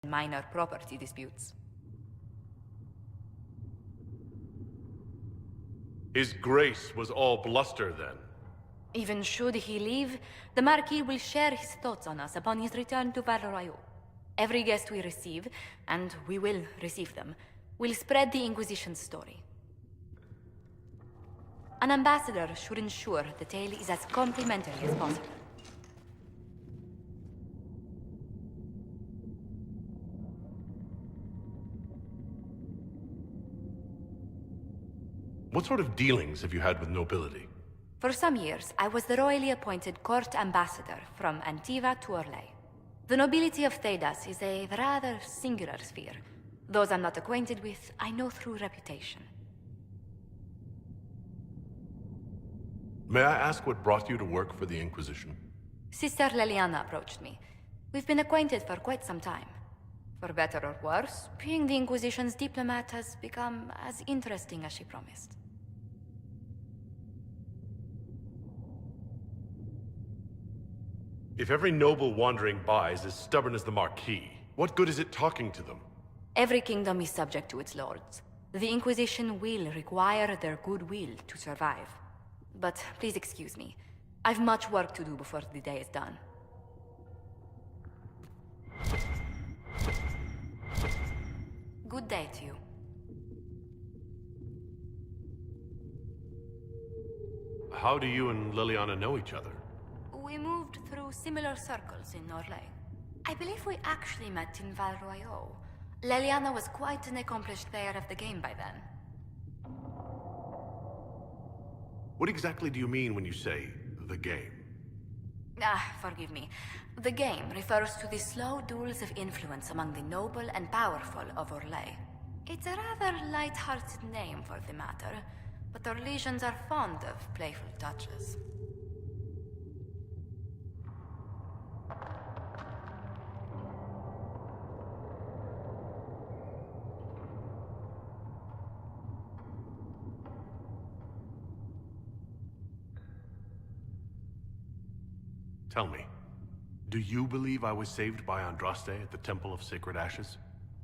minor property disputes. His grace was all bluster, then? Even should he leave, the Marquis will share his thoughts on us upon his return to Val-Royaux. Every guest we receive, and we will receive them, will spread the Inquisition's story. An ambassador should ensure the tale is as complimentary as possible. What sort of dealings have you had with nobility? For some years, I was the royally appointed court ambassador from Antiva to Orlais. The nobility of Thedas is a rather singular sphere. Those I'm not acquainted with, I know through reputation. May I ask what brought you to work for the Inquisition? Sister Leliana approached me. We've been acquainted for quite some time. For better or worse, being the Inquisition's diplomat has become as interesting as she promised. If every noble wandering by is as stubborn as the Marquis, what good is it talking to them? Every kingdom is subject to its lords. The Inquisition will require their goodwill to survive. But please excuse me. I've much work to do before the day is done. Good day to you. How do you and Liliana know each other? We moved through similar circles in Orlais. I believe we actually met in Val-Royaux. Leliana was quite an accomplished player of the game by then. What exactly do you mean when you say, the game? Forgive me. The game refers to the slow duels of influence among the noble and powerful of Orlais. It's a rather light-hearted name for the matter, but Orlesians are fond of playful touches. Tell me, do you believe I was saved by Andraste at the Temple of Sacred Ashes?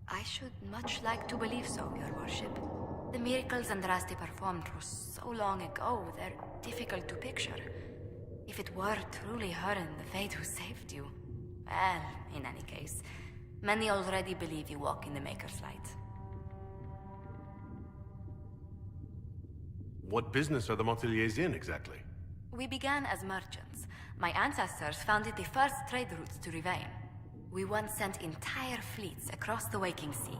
I should much like to believe so, Your Worship. The miracles Andraste performed were so long ago, they're difficult to picture. If it were truly her and the Fate who saved you... Well, in any case, many already believe you walk in the Maker's light. What business are the Monteliers in, exactly? We began as merchants. My ancestors founded the first trade routes to Rivain. We once sent entire fleets across the Waking Sea.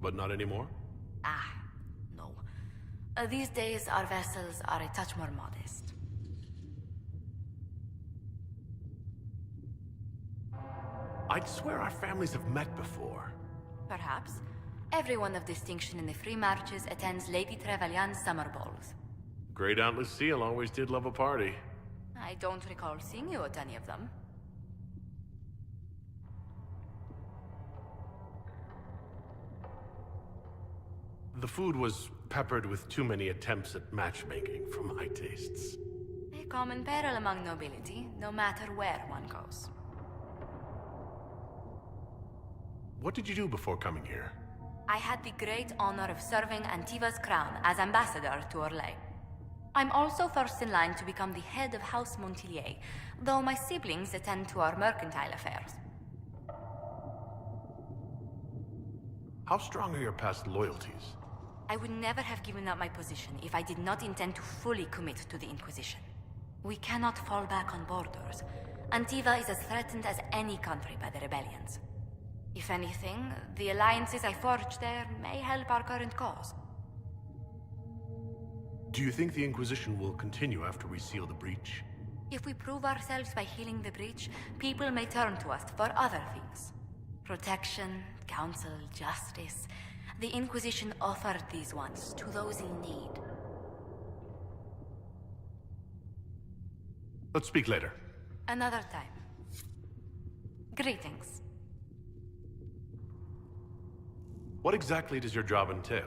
But not anymore? No. These days, our vessels are a touch more modest. I'd swear our families have met before. Perhaps. Everyone of distinction in the Free Marches attends Lady Trevelyan's summer balls. Great Aunt Lucille always did love a party. I don't recall seeing you at any of them. The food was peppered with too many attempts at matchmaking for my tastes. A common peril among nobility, no matter where one goes. What did you do before coming here? I had the great honor of serving Antiva's crown as ambassador to Orlais. I'm also first in line to become the head of House Montelier, though my siblings attend to our mercantile affairs. How strong are your past loyalties? I would never have given up my position if I did not intend to fully commit to the Inquisition. We cannot fall back on borders. Antiva is as threatened as any country by the rebellions. If anything, the alliances I forged there may help our current cause. Do you think the Inquisition will continue after we seal the breach? If we prove ourselves by healing the breach, people may turn to us for other things. Protection, counsel, justice. The Inquisition offered these once to those in need. Let's speak later. Another time. Greetings. What exactly does your job entail?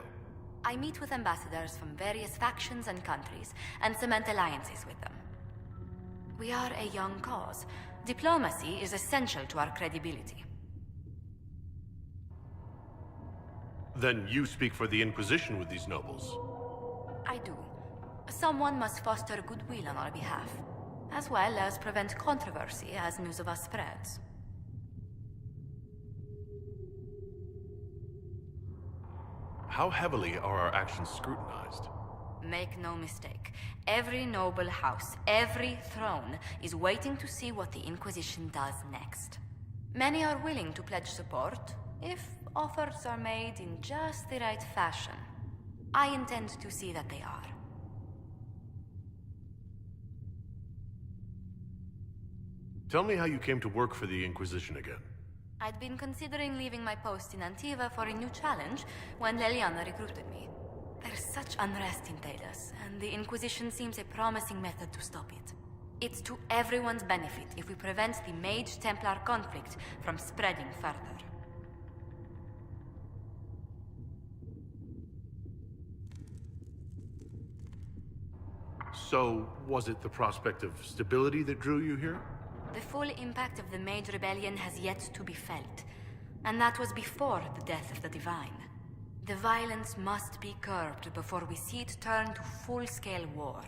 I meet with ambassadors from various factions and countries, and cement alliances with them. We are a young cause. Diplomacy is essential to our credibility. Then you speak for the Inquisition with these nobles? I do. Someone must foster goodwill on our behalf, as well as prevent controversy as news of us spreads. How heavily are our actions scrutinized? Make no mistake. Every noble house, every throne, is waiting to see what the Inquisition does next. Many are willing to pledge support, if offers are made in just the right fashion. I intend to see that they are. Tell me how you came to work for the Inquisition again. I'd been considering leaving my post in Antiva for a new challenge when Leliana recruited me. There's such unrest in Talos, and the Inquisition seems a promising method to stop it. It's to everyone's benefit if we prevent the Mage-Templar conflict from spreading further. So, was it the prospect of stability that drew you here? The full impact of the Mage Rebellion has yet to be felt, and that was before the death of the Divine. The violence must be curbed before we see it turn to full-scale war.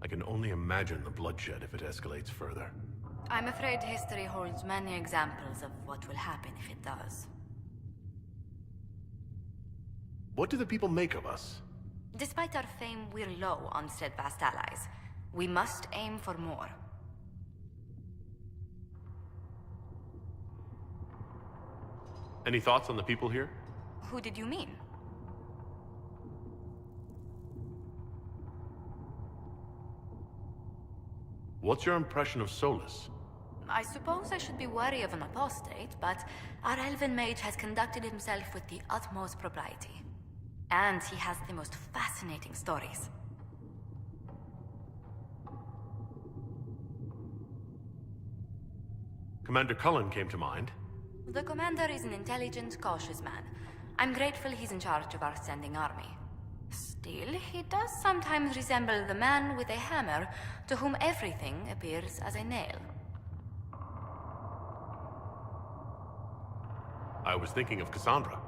I can only imagine the bloodshed if it escalates further. I'm afraid history holds many examples of what will happen if it does. What do the people make of us? Despite our fame, we're low on steadfast allies. We must aim for more. Any thoughts on the people here? Who did you mean? What's your impression of Solus? I suppose I should be wary of an apostate, but our elven mage has conducted himself with the utmost propriety. And he has the most fascinating stories. Commander Cullen came to mind. The commander is an intelligent, cautious man. I'm grateful he's in charge of our standing army. Still, he does sometimes resemble the man with a hammer to whom everything appears as a nail. I was thinking of Cassandra.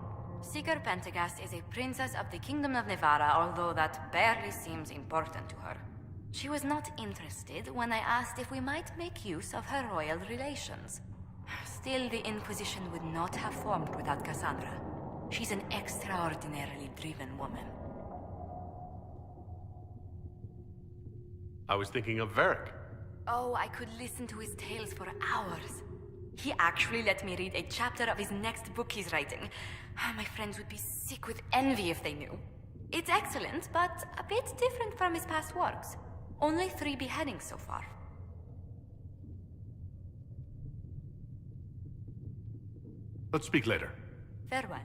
Seeker Pentagast is a princess of the Kingdom of Nevarra, although that barely seems important to her. She was not interested when I asked if we might make use of her royal relations. Still, the Inquisition would not have formed without Cassandra. She's an extraordinarily driven woman. I was thinking of Varric. Oh, I could listen to his tales for hours. He actually let me read a chapter of his next book he's writing. My friends would be sick with envy if they knew. It's excellent, but a bit different from his past works. Only 3 beheadings so far. Let's speak later. Farewell.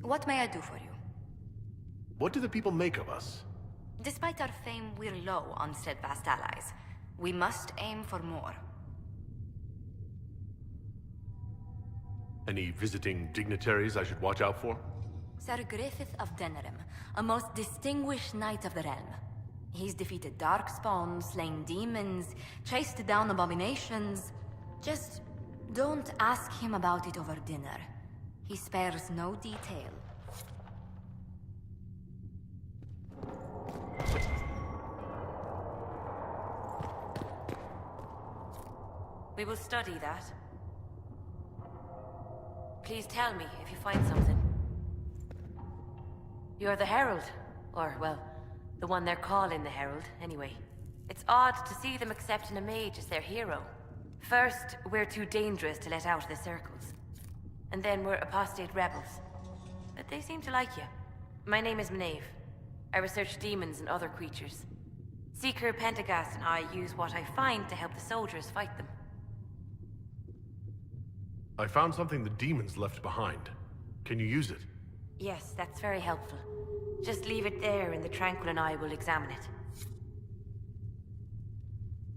What may I do for you? What do the people make of us? Despite our fame, we're low on steadfast allies. We must aim for more. Any visiting dignitaries I should watch out for? Sir Griffith of Denerim, a most distinguished knight of the realm. He's defeated darkspawn, slain demons, chased down abominations. Just don't ask him about it over dinner. He spares no detail. We will study that. Please tell me if you find something. You're the Herald. Or, well, the one they're calling the Herald, anyway. It's odd to see them accepting a mage as their hero. First, we're too dangerous to let out of the circles. And then we're apostate rebels. But they seem to like you. My name is Maeve. I research demons and other creatures. Seeker Pentagast and I use what I find to help the soldiers fight them. I found something the demons left behind. Can you use it? Yes, that's very helpful. Just leave it there and the Tranquil and I will examine it.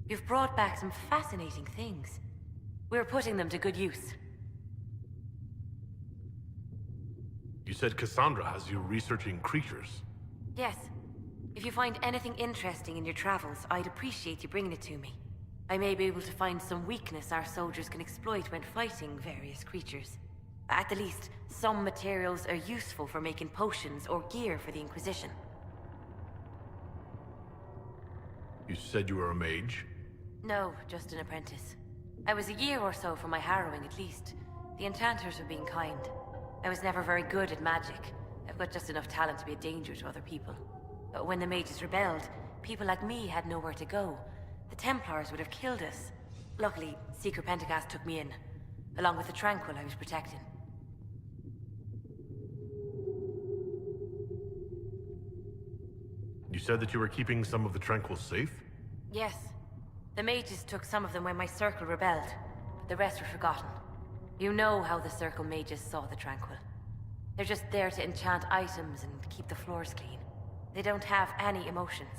You've brought back some fascinating things. We're putting them to good use. You said Cassandra has you researching creatures. Yes. If you find anything interesting in your travels, I'd appreciate you bringing it to me. I may be able to find some weakness our soldiers can exploit when fighting various creatures. At the least, some materials are useful for making potions or gear for the Inquisition. You said you were a mage? No, just an apprentice. I was a year or so from my harrowing at least. The enchanters were being kind. I was never very good at magic. I've got just enough talent to be a danger to other people. But when the mages rebelled, people like me had nowhere to go. The Templars would have killed us. Luckily, Seeker Pentagast took me in, along with the Tranquil I was protecting. You said that you were keeping some of the Tranquil safe? Yes. The mages took some of them when my circle rebelled, but the rest were forgotten. You know how the circle mages saw the Tranquil. They're just there to enchant items and keep the floors clean. They don't have any emotions.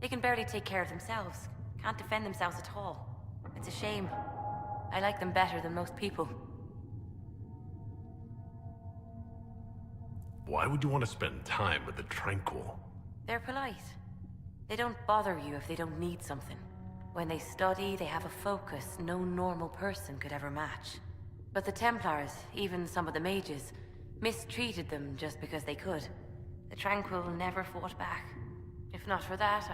They can barely take care of themselves. Can't defend themselves at all. It's a shame. I like them better than most people. Why would you want to spend time with the Tranquil? They're polite. They don't bother you if they don't need something. When they study, they have a focus no normal person could ever match. But the Templars, even some of the mages, mistreated them just because they could. The Tranquil never fought back. If not for that,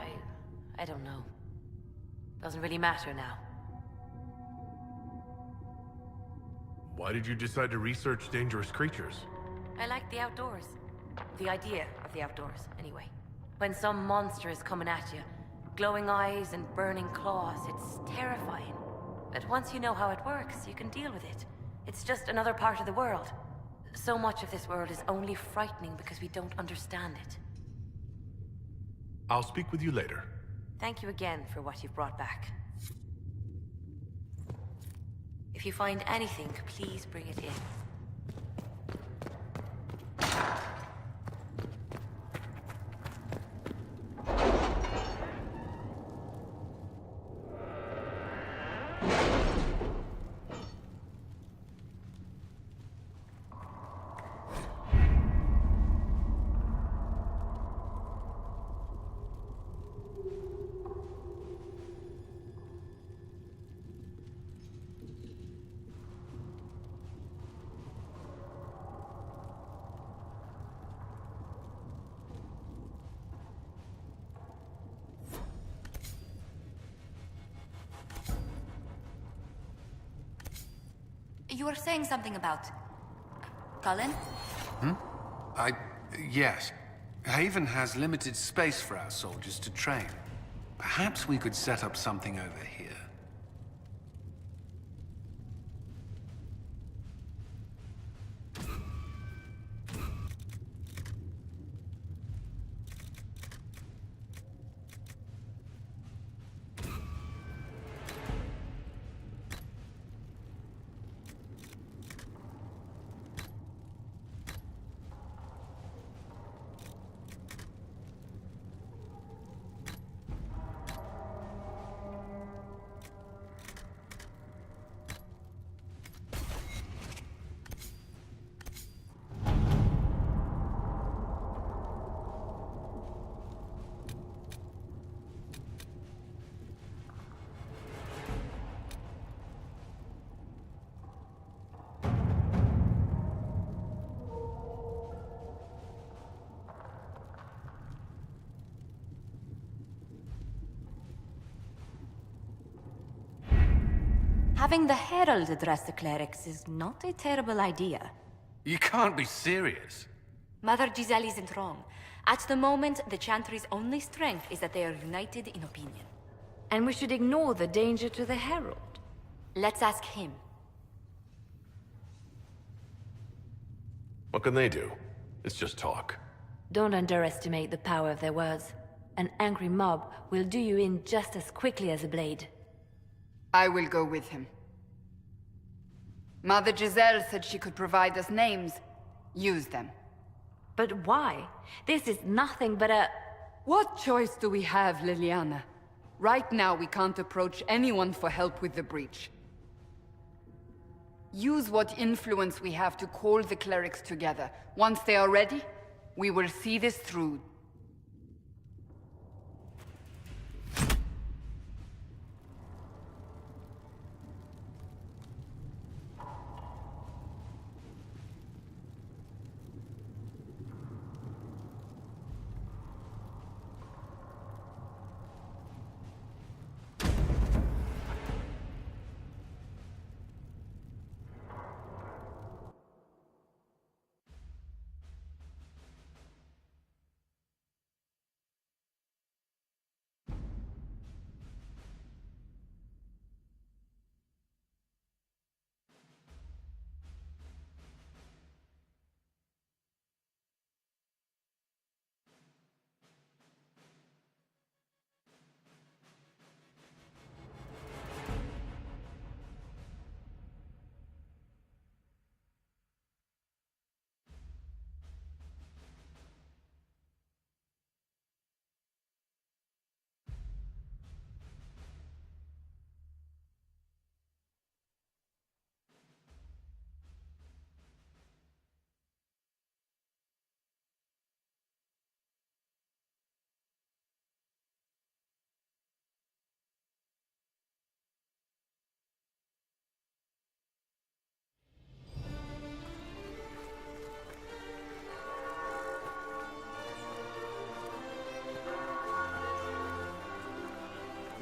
I don't know. Doesn't really matter now. Why did you decide to research dangerous creatures? I like the outdoors. The idea of the outdoors, anyway. When some monster is coming at you, glowing eyes and burning claws, it's terrifying. But once you know how it works, you can deal with it. It's just another part of the world. So much of this world is only frightening because we don't understand it. I'll speak with you later. Thank you again for what you've brought back. If you find anything, please bring it in. You were saying something about... Cullen? Yes. Haven has limited space for our soldiers to train. Perhaps we could set up something over here. Having the Herald address the clerics is not a terrible idea. You can't be serious. Mother Giselle isn't wrong. At the moment, the Chantry's only strength is that they are united in opinion. And we should ignore the danger to the Herald. Let's ask him. What can they do? It's just talk. Don't underestimate the power of their words. An angry mob will do you in just as quickly as a blade. I will go with him. Mother Giselle said she could provide us names. Use them. But why? This is nothing but a... What choice do we have, Liliana? Right now, we can't approach anyone for help with the breach. Use what influence we have to call the clerics together. Once they are ready, we will see this through.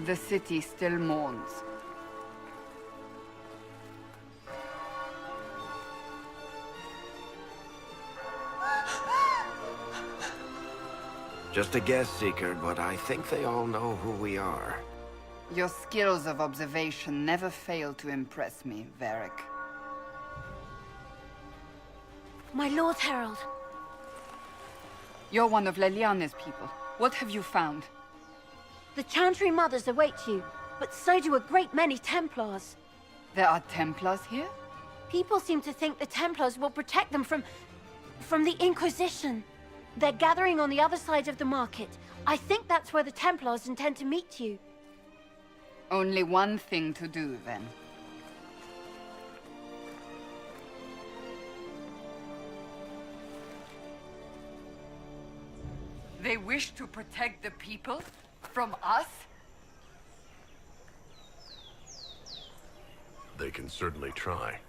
The city still mourns. Just a guess, Seeker, but I think they all know who we are. Your skills of observation never fail to impress me, Varric. My Lord Herald. You're one of Leliane's people. What have you found? The Chantry Mothers await you, but so do a great many Templars. There are Templars here? People seem to think the Templars will protect them from the Inquisition. They're gathering on the other side of the market. I think that's where the Templars intend to meet you. Only one thing to do, then. They wish to protect the people? From us? They can certainly try.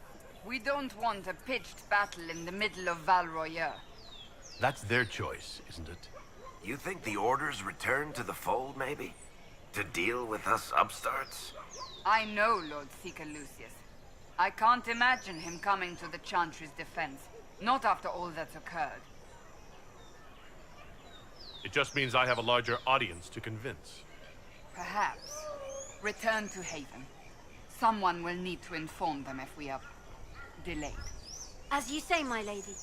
We don't want a pitched battle in the middle of Val Royer. That's their choice, isn't it? You think the Order's return to the fold, maybe? To deal with us upstarts? I know Lord Seeker Lucius. I can't imagine him coming to the Chantry's defense. Not after all that's occurred. It just means I have a larger audience to convince. Perhaps. Return to Haven. Someone will need to inform them if we are delayed. As you say, my lady.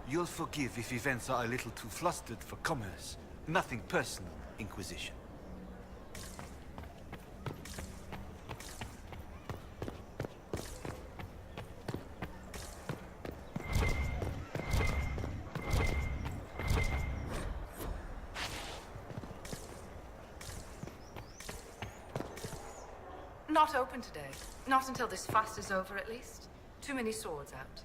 You'll forgive if events are a little too flustered for commerce. Nothing personal, Inquisition. Not open today. Not until this fast is over, at least. Too many swords out.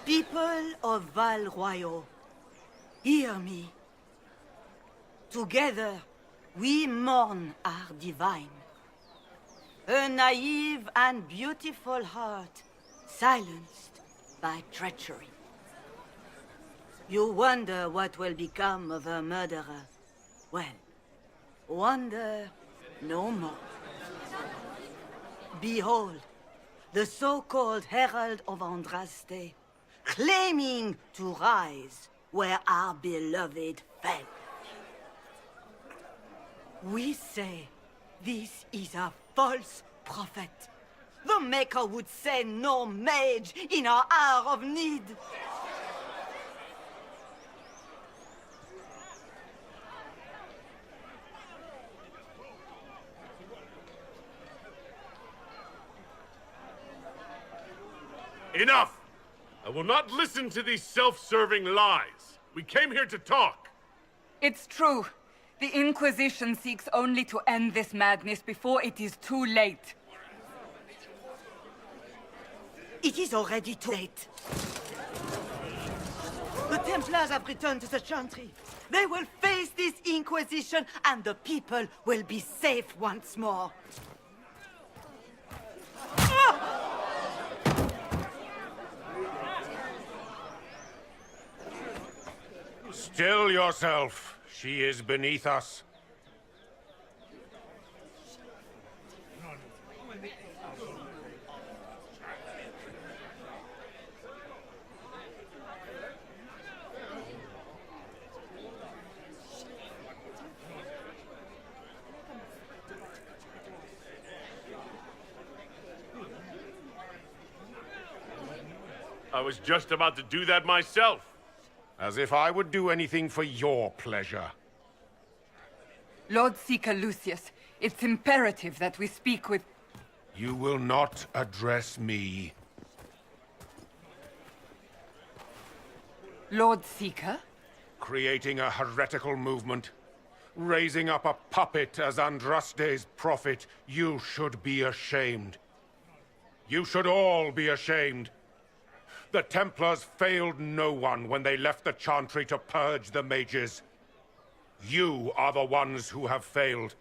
People of Val Royal, hear me. Together, we mourn our divine. A naive and beautiful heart, silenced by treachery. You wonder what will become of a murderer. Well, wonder no more. Behold, the so-called Herald of Andraste, claiming to rise where our beloved fell. We say this is a false prophet. The Maker would send no mage in our hour of need. Enough! I will not listen to these self-serving lies. We came here to talk. It's true. The Inquisition seeks only to end this madness before it is too late. It is already too late. The Templars have returned to the Chantry. They will face this Inquisition, and the people will be safe once more. Still yourself. She is beneath us. I was just about to do that myself. As if I would do anything for your pleasure. Lord Seeker Lucius, it's imperative that we speak with... You will not address me. Lord Seeker? Creating a heretical movement. Raising up a puppet as Andraste's prophet. You should be ashamed. You should all be ashamed. The Templars failed no one when they left the Chantry to purge the mages. You are the ones who have failed.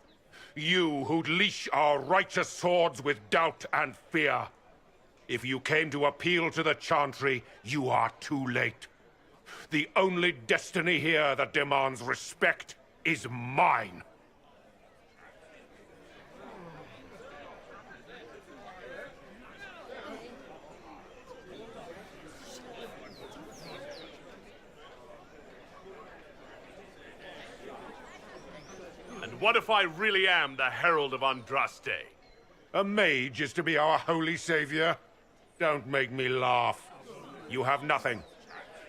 You who'd leash our righteous swords with doubt and fear. If you came to appeal to the Chantry, you are too late. The only destiny here that demands respect is mine. What if I really am the Herald of Andraste? A mage is to be our holy savior? Don't make me laugh. You have nothing.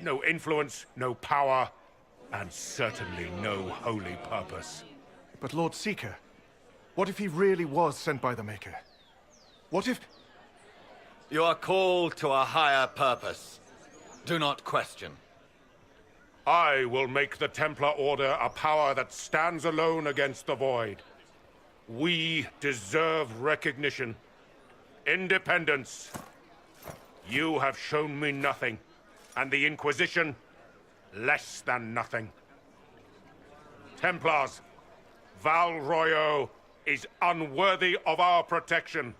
No influence, no power, and certainly no holy purpose. But Lord Seeker, what if he really was sent by the Maker? What if... You are called to a higher purpose. Do not question. I will make the Templar Order a power that stands alone against the Void. We deserve recognition. Independence. You have shown me nothing, and the Inquisition, less than nothing. Templars, Val Royal is unworthy of our protection.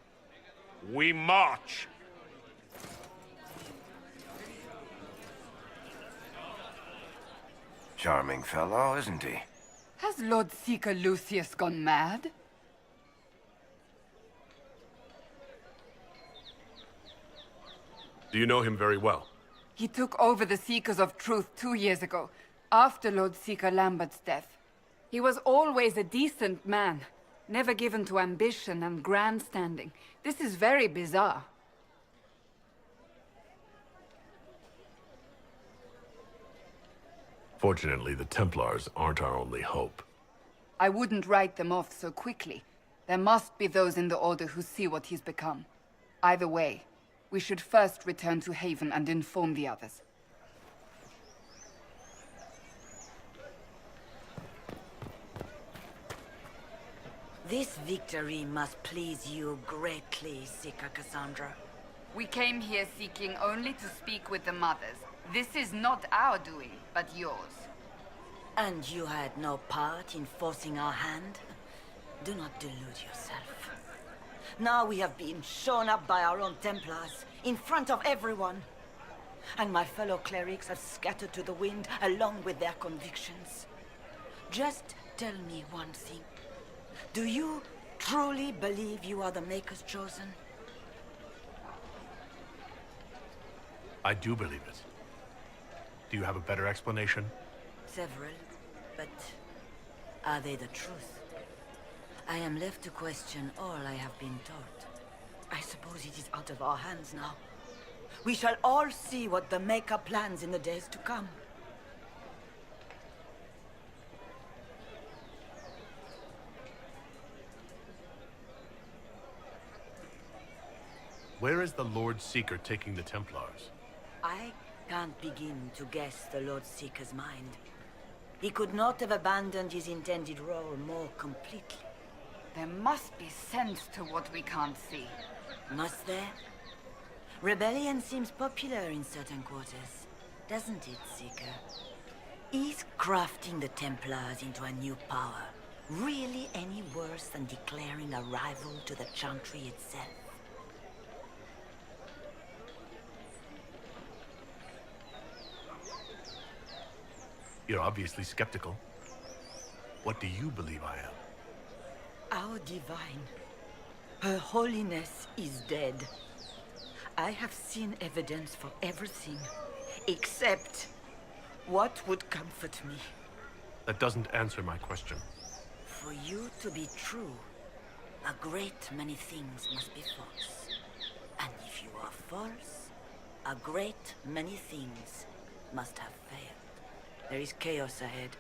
We march. Charming fellow, isn't he? Has Lord Seeker Lucius gone mad? Do you know him very well? He took over the Seekers of Truth 2 years ago, after Lord Seeker Lambert's death. He was always a decent man, never given to ambition and grandstanding. This is very bizarre. Fortunately, the Templars aren't our only hope. I wouldn't write them off so quickly. There must be those in the Order who see what he's become. Either way, we should first return to Haven and inform the others. This victory must please you greatly, Seeker Cassandra. We came here seeking only to speak with the mothers. This is not our doing, but yours. And you had no part in forcing our hand? Do not delude yourself. Now we have been shown up by our own Templars, in front of everyone. And my fellow clerics have scattered to the wind along with their convictions. Just tell me one thing. Do you truly believe you are the Maker's chosen? I do believe it. Do you have a better explanation? Several, but are they the truth? I am left to question all I have been taught. I suppose it is out of our hands now. We shall all see what the Maker plans in the days to come. Where is the Lord Seeker taking the Templars? I can't begin to guess the Lord Seeker's mind. He could not have abandoned his intended role more completely. There must be sense to what we can't see. Must there? Rebellion seems popular in certain quarters, doesn't it, Seeker? Is crafting the Templars into a new power really any worse than declaring a rival to the Chantry itself? You're obviously skeptical. What do you believe I am? Our divine. Her holiness is dead. I have seen evidence for everything, except what would comfort me. That doesn't answer my question. For you to be true, a great many things must be false. And if you are false, a great many things must have failed. There is chaos ahead,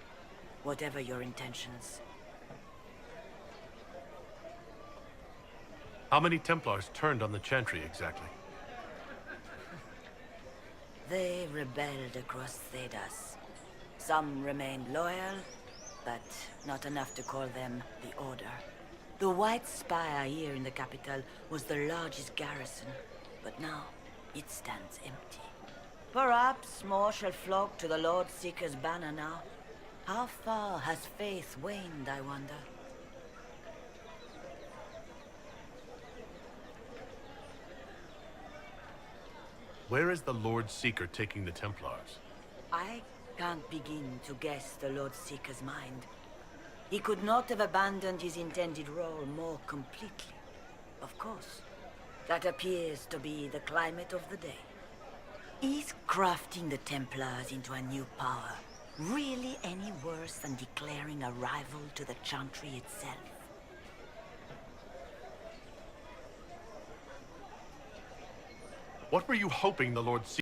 whatever your intentions. How many Templars turned on the Chantry exactly? They rebelled across Thedas. Some remained loyal, but not enough to call them the Order. The White Spire here in the capital was the largest garrison, but now it stands empty. Perhaps more shall flock to the Lord Seeker's banner now. How far has faith waned, I wonder? Where is the Lord Seeker taking the Templars? I can't begin to guess the Lord Seeker's mind. He could not have abandoned his intended role more completely. Of course, that appears to be the climate of the day. Is crafting the Templars into a new power really any worse than declaring a rival to the Chantry itself? What were you hoping the Lord Seeker